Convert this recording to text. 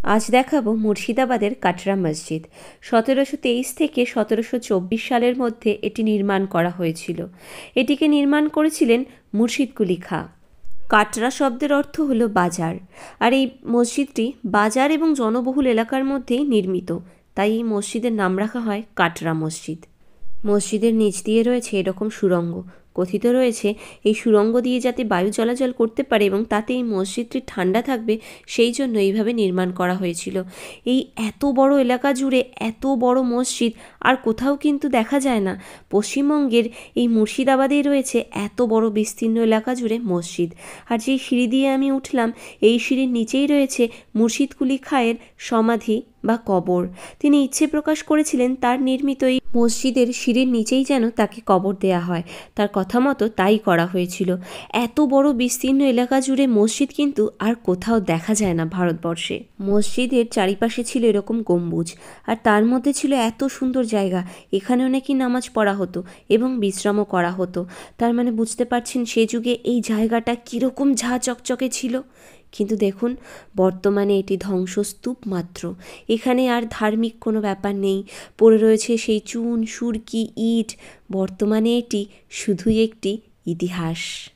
আজ দেখাবো মুর্শিদাবাদের কাটরা মসজিদ। 1723 থেকে 1724 সালের মধ্যে এটি নির্মাণ করা হয়েছিল। এটিকে নির্মাণ করেছিলেন মুর্শিদ কুলি খাঁ। কাটরা শব্দের অর্থ হলো বাজার, আর এই মসজিদটি বাজার এবং জনবহুল এলাকার মধ্যেই নির্মিত, তাই এই মসজিদের নাম রাখা হয় কাটরা মসজিদ। মসজিদের নিচ দিয়ে রয়েছে এরকম সুড়ঙ্গ। কথিত রয়েছে এই সুড়ঙ্গ দিয়ে যাতে বায়ু চলাচল করতে পারে এবং তাতে এই মসজিদটি ঠান্ডা থাকবে, সেই জন্য এইভাবে নির্মাণ করা হয়েছিল। এই এত বড় এলাকা জুড়ে এত বড় মসজিদ আর কোথাও কিন্তু দেখা যায় না। পশ্চিমবঙ্গের এই মুর্শিদাবাদেই রয়েছে এত বড় বিস্তীর্ণ এলাকা জুড়ে মসজিদ। আর যেই সিঁড়ি দিয়ে আমি উঠলাম, এই সিঁড়ির নিচেই রয়েছে মুর্শিদ কুলি খাঁয়ের সমাধি বা কবর। তিনি ইচ্ছে প্রকাশ করেছিলেন তার নির্মিত এই মসজিদের সিঁড়ির নিচেই যেন তাকে কবর দেয়া হয়। তার কথা মতো তাই করা হয়েছিল। এত বড় বিস্তীর্ণ এলাকা জুড়ে মসজিদ কিন্তু আর কোথাও দেখা যায় না ভারতবর্ষে। মসজিদের চারিপাশে ছিল এরকম গম্বুজ, আর তার মধ্যে ছিল এত সুন্দর জায়গা। এখানেও নাকি নামাজ পড়া হতো এবং বিশ্রামও করা হতো। তার মানে বুঝতে পারছেন সে যুগে এই জায়গাটা কীরকম ঝাঁ চকচকে ছিল। কিন্তু দেখুন, বর্তমানে এটি ধ্বংসস্তূপ মাত্র। এখানে আর ধার্মিক কোনো ব্যাপার নেই। পড়ে রয়েছে সেই চুন, সুরকি, ইট। বর্তমানে এটি শুধুই একটি ইতিহাস।